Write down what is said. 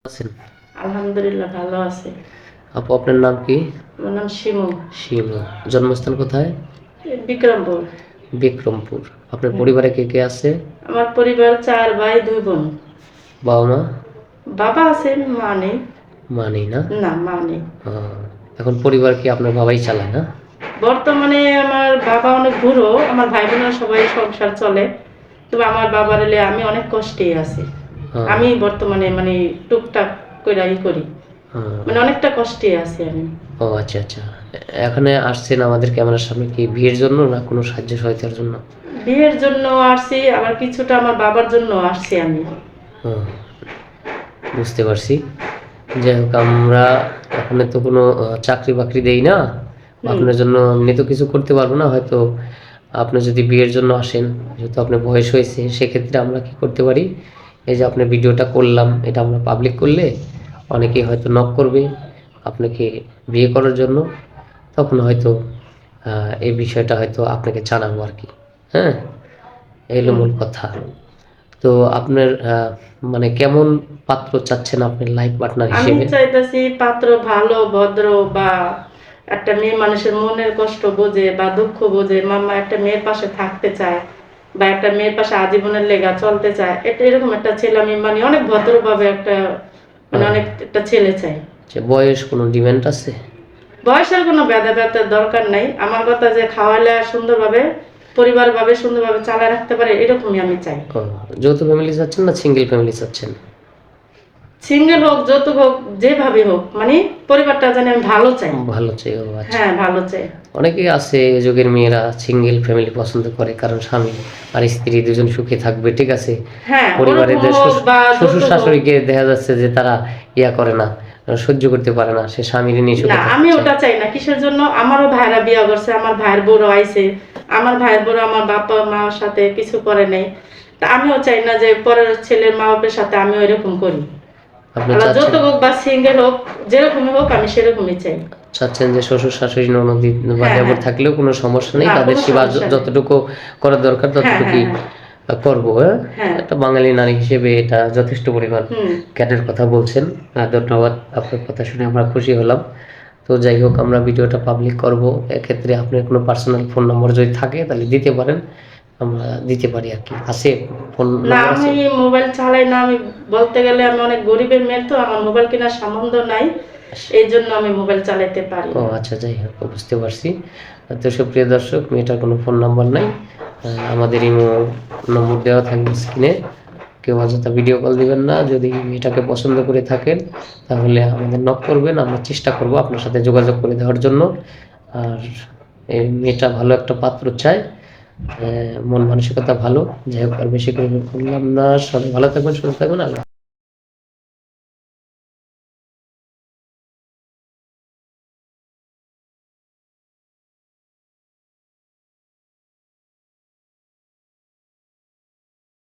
আছেন? আলহামদুলিল্লাহ ভালো আছি। আপু আপনার নাম কি? আমার নাম শিমু। শিমু। জন্মস্থান কোথায়? বিক্রমপুর। বিক্রমপুর। আপনার হুম। পরিবারে কে কে আছে? আমার পরিবার 4 ভাই 2 বোন। বাবা মা? বাবা আছেন, মা নেই। মা নেই না? না, মা নেই। এখন পরিবার কি আপনার বাবাই চালায় না? বর্তমানে আমার বাবা অনেক বুড়ো, আমার ভাই বোনেরা সবাই সংসার চলে। তবে আমার বাবার এলে আমি অনেক কষ্টেই আছি। আহ, আমি বর্তমানে টুকটাক কইরা করি। আহ, অনেকটা কষ্টে আছি আমি। ও আচ্ছা আচ্ছা। এখানে আসছেন আমাদের ক্যামেরার সামনে কি বিয়ের জন্য না কোনো সাহায্য সহায়তার জন্য? বিয়ের জন্য আসছি, আবার কিছুটা আমার বাবার জন্য আসছি আমি। আহ, বুঝতে পারছি। যাই হোক, আমরা এখানে তো কোনো চাকরি বাকরি দেই না। হুম। আপনার জন্য এমনি তো কিছু করতে পারবো না। হয়তো আপনি যদি বিয়ের জন্য আসেন, যেহেতু আপনার বয়স হয়েছে, সেক্ষেত্রে আমরা কি করতে পারি, এই যে আপনার ভিডিওটা করলাম, এটা আমরা পাবলিক করলে অনেকেই হয়তো নক করবে আপনাকে বিয়ে করার জন্য। তখন হয়তো এই বিষয়টা হয়তো আপনাকে জানাবো আর কি। হ্যাঁ, এই হলো হুম। মূল কথা। তো আপনার মানে কেমন পাত্র চাচ্ছেন আপনার লাইফ পার্টনার আমি হিসেবে? চাইতেছি পাত্র ভালো ভদ্র, বা একটা মেয়ে মানুষের মনের কষ্ট বোঝে বা দুঃখ বোঝে, মামা একটা মেয়ের পাশে থাকতে চায়, বা একটা মেয়ের পাশে আজীবনের লেগা চলতে চায়, এটা এরকম একটা ছেলে আমি অনেক ভদ্রভাবে একটা আহ, অনেক একটা ছেলে চাই। যে বয়স কোনো ডিমান্ড আছে? বয়সের কোনো ভেদাভেদের দরকার নাই, আমার কথা যে খাওয়ালে সুন্দরভাবে পরিবারভাবে সুন্দরভাবে চালায় রাখতে পারে, এরকমই আমি চাই। যৌথ ফ্যামিলি চাচ্ছেন না সিঙ্গেল ফ্যামিলি চাচ্ছেন? সিঙ্গেল হোক যৌতুক হোক যেভাবে হোক, পরিবারটা জানি আমি ভালো চাই। ভালো চাই, ও আচ্ছা। হ্যাঁ, ভালো চাই। অনেকেই আছে এ যুগের মেয়েরা সিঙ্গেল ফ্যামিলি পছন্দ করে, কারণ স্বামী আর স্ত্রী দুজন সুখে থাকবে, ঠিক আছে। হ্যাঁ, পরিবারের ওরকম হোক বা শ্বশুর যৌতুক হোক। শাশুড়িকে দেখা যাচ্ছে যে তারা করে না, সহ্য করতে পারে না, সে স্বামীর নিয়ে না, সুখে থাকতে আমি চায়। ওটা চাই না। কিসের জন্য? আমারও ভাইরা বিয়া করছে, আমার ভাইয়ের বড় আইছে, আমার ভাইয়ের বড় আমার বাবা মার সাথে কিছু করে নাই। তা আমিও চাই না যে পরের ছেলের মা বাপের সাথে আমিও এরকম করি। আপনি আবার চাচ্ছেন যৌতুক হোক বা সিঙ্গেল হোক, যেরকমই হোক আমি সেরকমই চাই। চাচ্ছেন যে শ্বশুর শাশুড়ি ননদ বা হ্যাঁ, দেবর হ্যাঁ। থাকলেও কোনো সমস্যা নেই, না, তাদের কোনো সেবা সমস্যা নেই। যতটুকু করা দরকার হ্যাঁ, হ্যাঁ, ততটুকুই হ্যাঁ। করবো। হ্যাঁ, হ্যাঁ। একটা বাঙালি নারী হিসেবে এটা যথেষ্ট পরিমাণ হুম। জ্ঞানের কথা বলছেন। ধন্যবাদ, আপনার কথা শুনে আমরা খুশি হলাম। তো যাই হোক, আমরা ভিডিওটা পাবলিক করব। এক্ষেত্রে আপনার কোনো পার্সোনাল ফোন নম্বর যদি থাকে তাহলে দিতে পারেন, আমরা দিতে পারি আর কি। আছে ফোন না, নম্বর আমি আছে? মোবাইল চালাই না। আমি বলতে গেলে আমি অনেক গরিবের মেয়ে, তো আমার মোবাইল কেনার সামর্থ্য নাই। এই জন্য আমি মোবাইল চালাতে পারি ও না। আচ্ছা, যাই হোক, বুঝতে পারছি। তো সুপ্রিয় দর্শক, মেয়েটার কোনো ফোন নাম্বার নাই। আমাদের ইমো নম্বর দেওয়া থাকবে স্ক্রিনে। কেউ অযথা ভিডিও কল দিবেন না। যদি মেয়েটাকে পছন্দ করে থাকেন তাহলে আমাদের নক করবেন, আমরা চেষ্টা করব আপনার সাথে যোগাযোগ করে দেওয়ার জন্য। আর এই মেয়েটা ভালো একটা পাত্র চায়, মন মানসিকতা ভালো। যাই হোক, আর বেশি করে বললাম না। সবাই ভালো থাকবেন, সুস্থ থাকবেন। আল্লাহ।